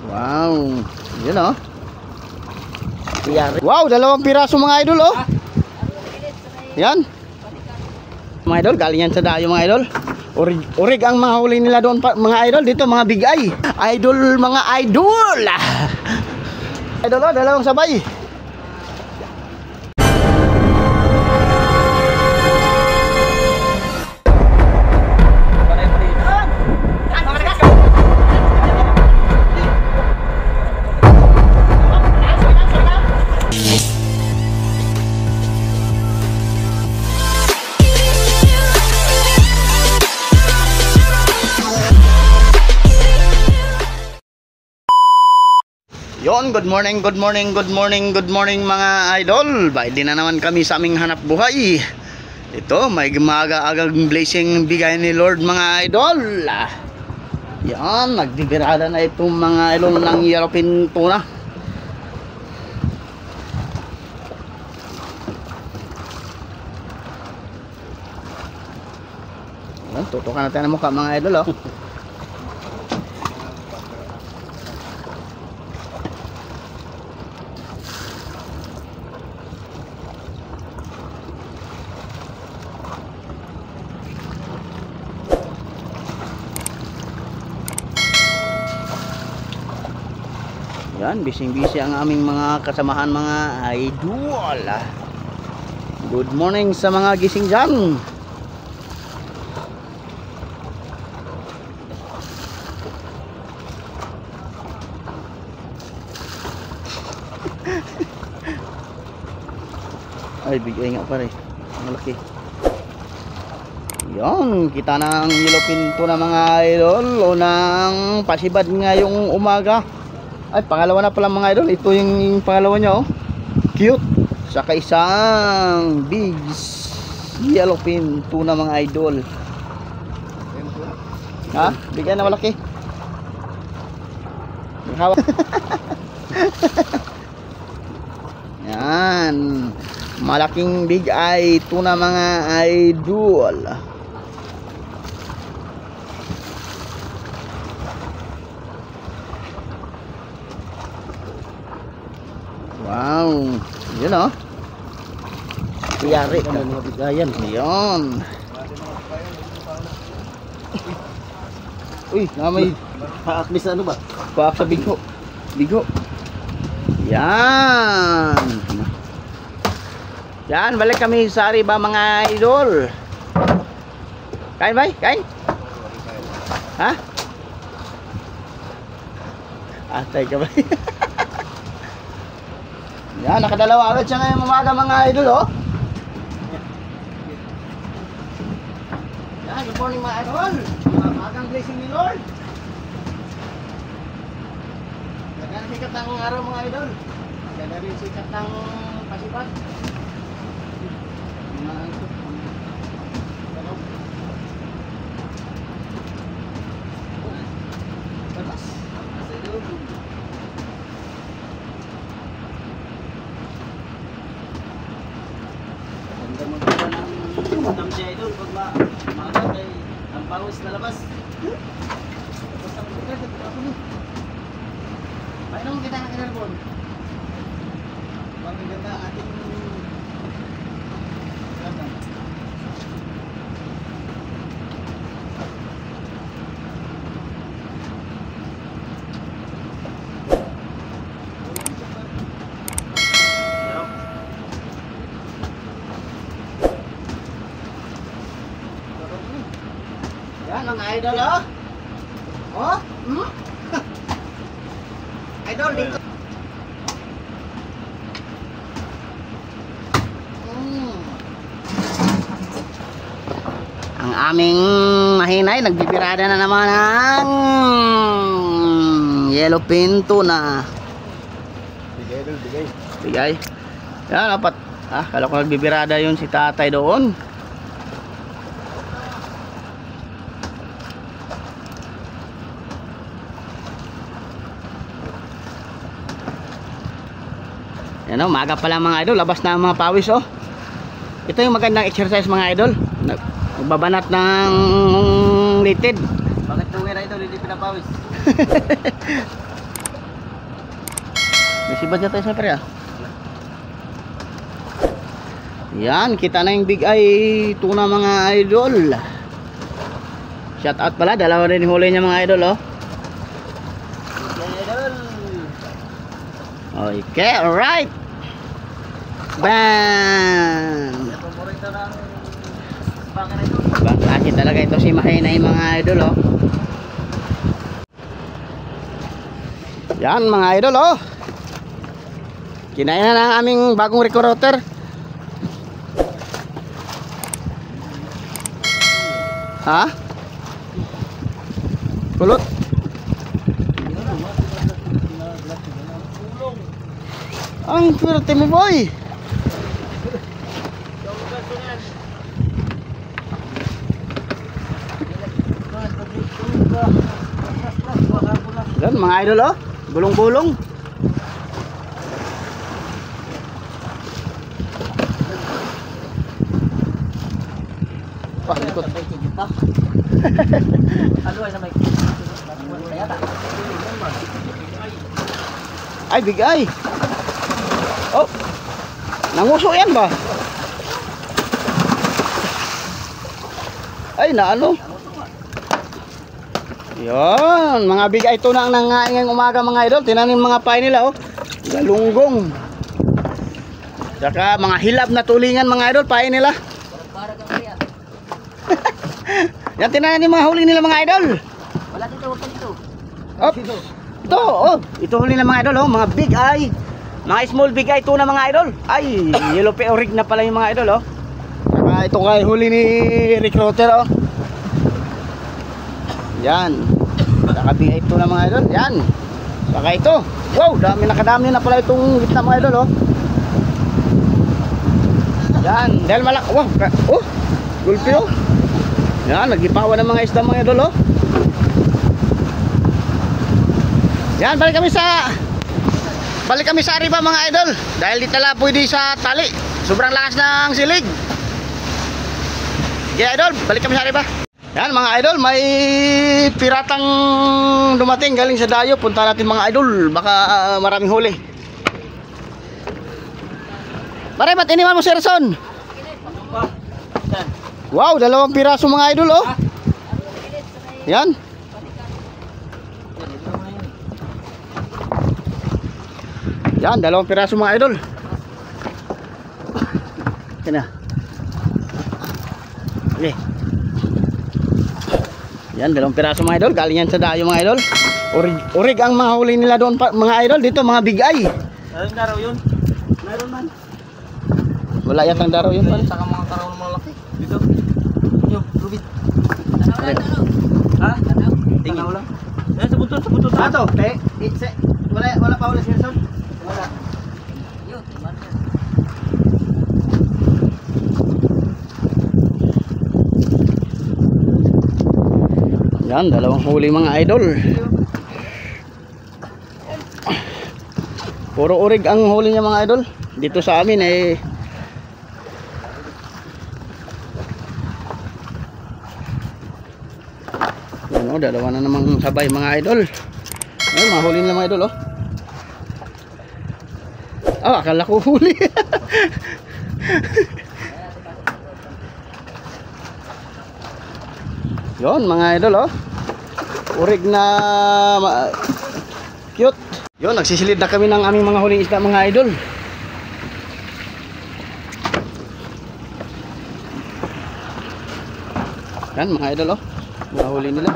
Wow. Yun oh. Wow, 2 piraso mga idol oh. Yan. Mga idol, galing yan sa dayo mga idol. Urig ang mga huli nila doon mga idol. Dito mga big eye. Idol mga idol. Idol oh, 2 sabay. Yon, good morning mga idol. Baili na naman kami sa aming hanap buhay. Ito, may maaga-agang blessing bigay ni Lord mga idol. Yan, nagdibirada na itong mga idol ng yellowfin tuna. Yan, tutukan natin ang mukha mga idol oh. Yan, busy ang aming mga kasamahan mga idol. Good morning sa mga gising dyan. Ay, bigay nga pare. Malaki. Yan, kita na ang yellowfin tuna mga idol. Unang pasibad ngayong umaga. Ay, pangalawa na pala mga idol. Ito yung pangalawa niya oh. Cute. Saka isang big yellowfin tuna mga idol. Ha? Bigyan na malaki. Hawak. Yan. Malaking big eye tuna mga idol. Wow, yun oh. Piyari ka mga bigayan. Yun. Uy, namay paak sa ano ba? Paak sa bigo. Bigo. Yan. Yan, balik kami sa Ariba mga idol. Kain ba? Kain? Ha? Atay ka ba? Yan, nakadalawa agad siya ngayong umaga mga idol oh. Yan, good morning mga idol. Magang blessing ni Lord. Gagana sikat ng araw mga idol. Gagana rin sikat ng pasipat. Madam siya idol, pag makakatay ang pawis na labas. Basta mo kita, ako ni. Paano kita ng kinarbon? Magiganda ating ganda. Yan ang idol oh. Oh? Hmm? Idol dito. Ang aming mahinay nagbibirada na naman ang yellowfin tuna. Bigay idol, bigay. Bigay. Yan dapat. Kala ko nagbibirada yun si tatay doon. Yan o, maaga pa lang mga idol, labas na ang mga pawis oh. Ito yung magandang exercise mga idol. Magbabanat ng litid. Bakit nung nga idol hindi pinapawis? Nasibad niya tayo sa pare ah. Yan, kita na yung big eye tuna mga idol. Shout out pala, dalawa rin huli niya mga idol oh. Okay, alright. Bam. Bakit talaga ito si Mahinay mga idol oh. Yan mga idol oh. Kinain na ng aming bagong recruiter. Ha? Kulot. Ang swerte mo boy. Yan mga idol oh. Bulong-bulong. Wah, likot. Ay, big eye. Oh. Nanguso yan ba? Ay, naano? Yan, mga big eye tuna ang nangain ngayong umaga mga idol. Tinanin mga pain nila oh. Galunggong. Saka mga hilab na tulingan mga idol, pain nila. Yan tinanin yung mga huli nila mga idol. Wala dito, wala dito. Oh. Ito, oh. Ito huli ng mga idol oh, mga big eye. Mga small big eye tuna mga idol. Ay, yellow peorig na pala yung mga idol oh. Saka ito kay huli ni recruiter oh. Yan. Saka big eye tuna mga idol. Yan. Saka ito. Wow, nakadami na pala itong gitna mga idol oh. Yan, dahil malak. Wow, oh. Gulpi oh. Yan, nagipawa ng mga isda mga idol oh. Yan, balik kami sa riba mga idol. Dahil di tala pwede sa tali. Sobrang lakas ng silig. Yeah idol, balik kami sa riba. Yan mga idol, may piratang dumating galing sa dayo. Punta natin mga idol, baka maraming huli. Pare, ba't iniwan mo si Erson? Wow, 2 piraso mga idol oh. Yan. Yan, 2 piraso mga idol. Yan na. Okay. Yan, 2 piraso mga idol. Galing yan sa dayo mga idol. Urig ang mga huli nila doon mga idol. Dito mga big eye. Anong daraw yun? Meron man. Wala yatang daraw yun pa. Saka mga karaw ng malaki. Dito. Yung, lubit. Ha? Tingin lang. Yan, sa buto. Ato, wala pa ulit si Erson. Wala. Yun, yan, 2 huli mga idol. Puro urig ang huli niya mga idol. Dito sa amin eh. Yan o, 2 na namang sabay mga idol. Yan, mga huli nila mga idol oh. Oh, akala ko huli. Yon mga idol oh. Urig na cute. Yon, nagsisilid na kami ng aming mga huling isda mga idol. Yan mga idol oh. Mga huli nila.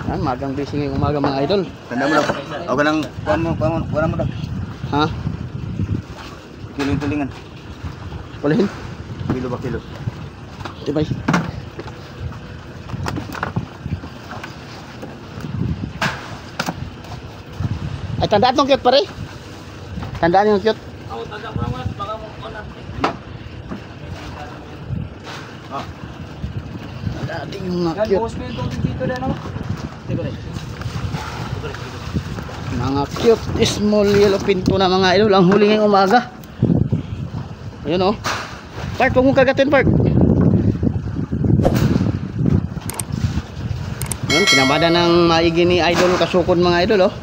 Yan, magang busy ngayong umaga mga idol. Tanda mo daw. Ako nang kuha mo daw. Ha? Kiling-kilingan. Pulihin? Kilo ba kilo? Tibay. Ay, tandaan tong cute pare. Tandaan yung cute. Ako, tanda ko naman. Baka mo ko na. Ah. Tandaan yung mga cute. Bukas mo yung tubig dito na no? Mga cute small yellow pinto na mga idol. Ang huli ngayong umaga. Ayun oh. Park, huwag mong kagatin Park. Yun, kinabada ng maigi ni Idol Kasukod mga idol, oh.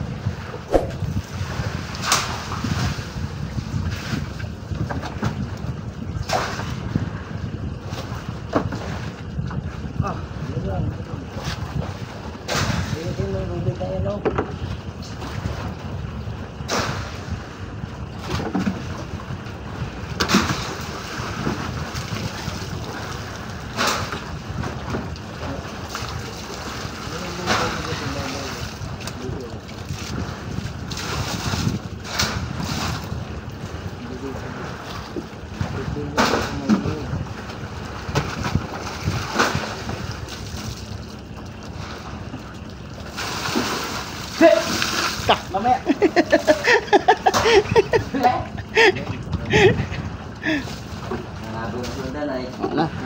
Kah, mamaya.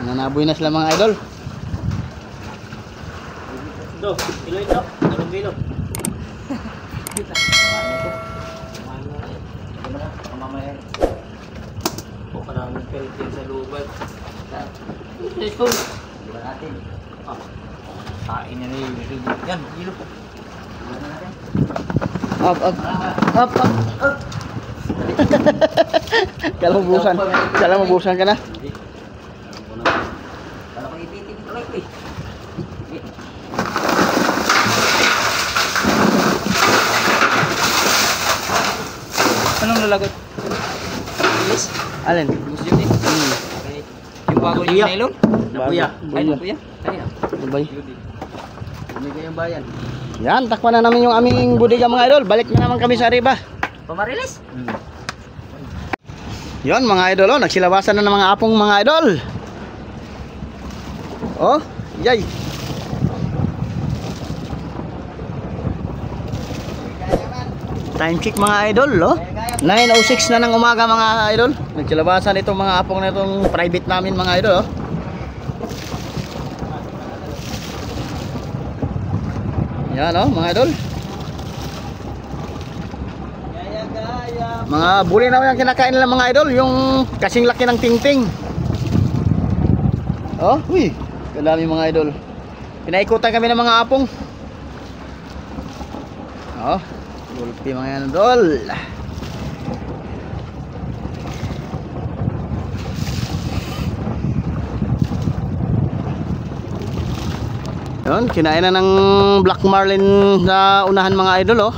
Nananaboy na sila mga idol. Do, kilo ito. Dalawang kilo. O, karaming pelting sa lubat. Ito. Diba natin? Kain na rin. Yan, kilo. Up. Kala mabusan ka na. Kala ko ititin ko lang eh. Anong lalagot? Bilis? Alin? Bilis yun eh. Okay. Yung bago yung nylon? Napuya. Ay, napuya. Kaya. Bye. Bumigay yung bayan. Yan, takpan na namin yung aming bodega mga idol. Balik na naman kami sa Arriba. Pamarilis? Yon mga idol, oh, nagsilabasan na ng mga apong mga idol. Oh, yay. Time check mga idol, oh. 9:06 na ng umaga mga idol. Nagsilabasan itong mga apong na itong private namin mga idol, oh. Yan, oh, mga idol. Mga buli na yung kinakain nila mga idol, yung kasing laki ng tingting. Oh, uy, kadami mga idol. Pinaikutan kami ng mga apong. Oh, gulpi mga yan idol. Yun, kinain na ng black marlin sa unahan mga idol, oh.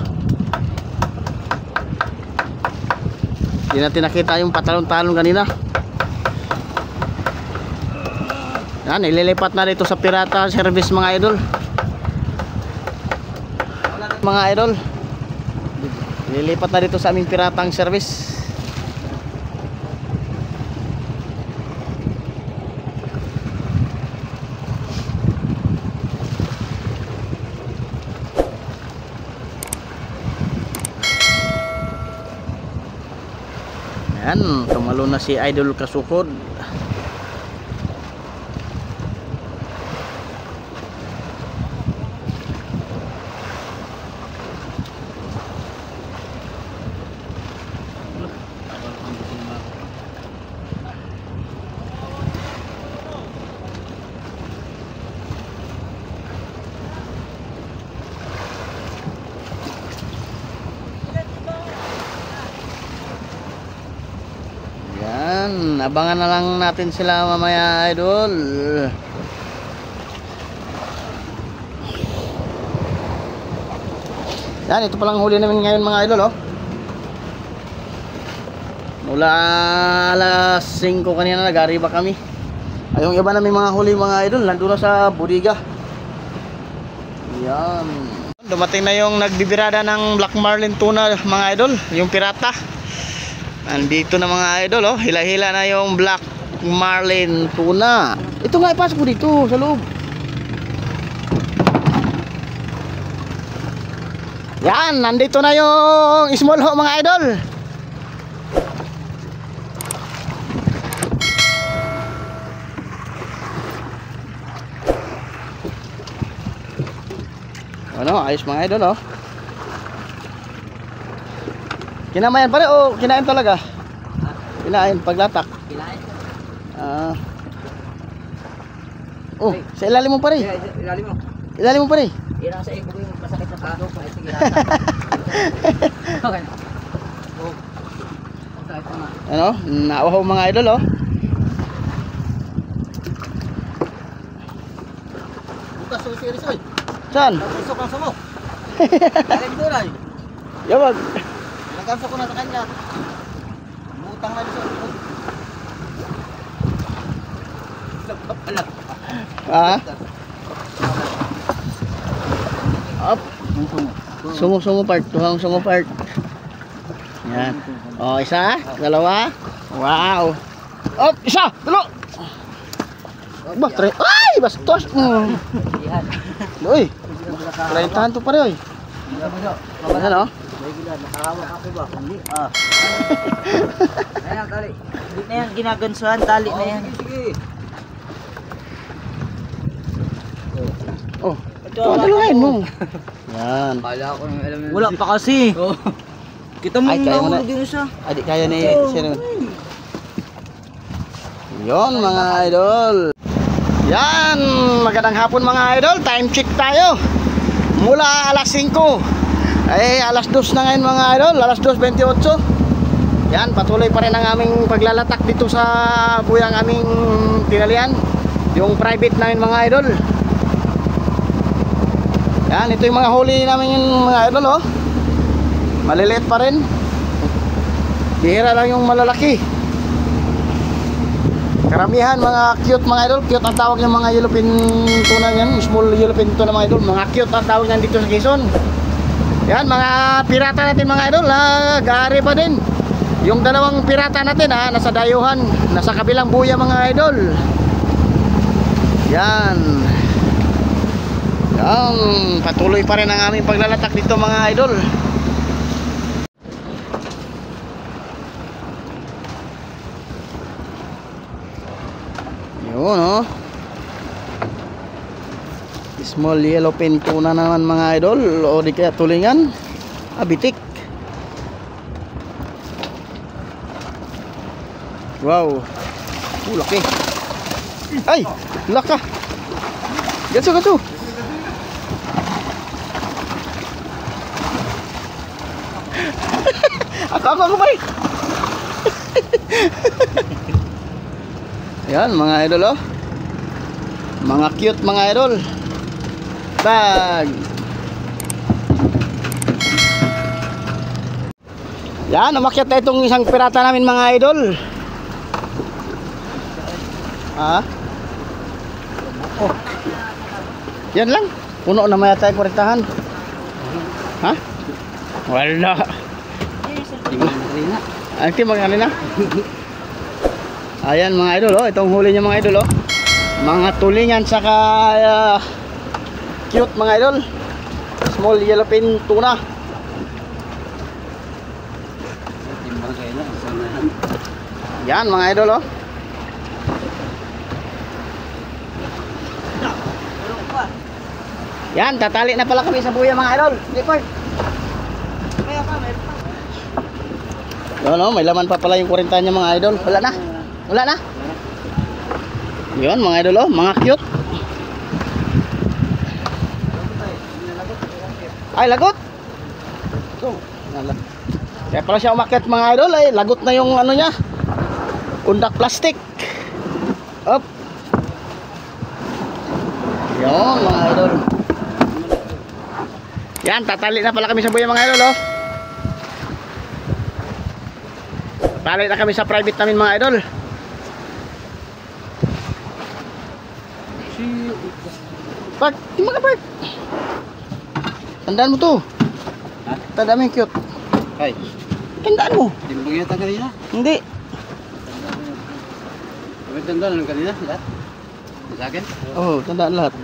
Hindi natin nakita yung patalon-talon kanina. Yan, ililipat na dito sa pirata service mga idol. Mga idol, ililipat na dito sa aming piratang service. Yan, tumalo na si Idol Kasukod. Yan, abangan na lang natin sila mamaya idol. Yan, ito palang huli namin ngayon mga idol, oh. Mula alas 5 kanina nag-arriba kami. Ay, yung iba namin mga huli mga idol nandun na sa bodega. Yan, dumating na yung nagbibirada ng black marlin tuna mga idol, yung pirata. Andito na mga idol, oh. Hila-hila na yung black marlin tuna. Ito nga, ipasok ko dito sa loob. Yan, nandito na yung small ho mga idol. Ano, ayos mga idol, oh. Kinamayan pare o kinain talaga? Kinain paglatak. Kinain. Oh, sa ilalim mo pare. Ilalim mo. Ilalim mo pa rin. Yan ang sa ibo yung masakit na pagdo. Ay, sige. Okay. Oh. Masakit na nga. Ano? Nauhaw mga idol oh. Bukas so serious oy. Saan? Isok ang sumo. Galing doon ay. Yawag. Nagkansa ko na sa kanya. Butang na dito. Ala. Ah? Up. Sungo part. Tuhang sungo part. Yan. Oh, isa. Dalawa. Wow. Up. Isa. Dalo. Bah, ay! Bastos. Yan. Uy. Kalaintahan to pare oy. Ano? Nakahawak ako ba? Hindi. Ah. Ayan, tali. Hindi na yan ginagansuhan. Tali na yan. Sige. Oh. Dalawain mo. Yan. Kala ko nang alam na. Wala pa kasi. Oh. Kita mo Ay, kaya mo na. nahulog yun siya. Adik kaya ni Sir. Yon mga idol. Yan, magandang hapon mga idol. Time check tayo. Mula alas 5 ay alas 2 na ngayon mga idol. Alas 2:28. Yan, patuloy pa rin ang aming paglalatak dito sa buyang aming tinalian. Yung private namin mga idol. Yan, ito yung mga huli namin yung mga idol oh. Maliliit pa rin. Bihira lang yung malalaki. Karamihan mga cute mga idol. Cute ang tawag ng mga yellowfin tuna yan. Small yellowfin tuna mga idol. Mga cute ang tawag yan dito sa Quezon. Yan mga pirata natin mga idol. Gari pa din. Yung dalawang pirata natin nasa dayuhan. Nasa kabilang buya mga idol. Yan. Yan. Patuloy pa rin ang aming paglalatak dito mga idol. Yun oh. Small yellowfin tuna naman mga idol. O di kaya tulingan. Bitik. Wow. Laki. Ay, laka. Gatso. Ako pa rin. Yan mga idol oh. Mga cute mga idol. Tag. Yan, umakyat na itong isang pirata namin mga idol. Oh. Yan lang. Puno na maya tayo kuritahan. Ha? Wala. Ay, magkano na? Ayan mga idol oh, itong huli niya mga idol oh. Mga tulingan saka cute mga idol. Small yellowfin tuna. Yan mga idol oh. Yan, tatali na pala kami sa buya mga idol. Report. May laman pa pala yung 40 niya mga idol. Wala na. Yun mga idol oh, mga cute. Ay, lagot. Kaya pala siya umakyat mga idol ay lagot na yung ano niya. Undak plastic. Up. Yun mga idol. Yan, tatali na pala kami sa buya mga idol oh. Tali na kami sa private namin mga idol. Park, di ka park. Tandaan mo to. Ha? Tandaan mo yung cute. Ay. Tandaan mo. Di mo yata kanina? Hindi. May tandaan lang kanina? Lahat? Sa akin? Oo, tandaan lahat.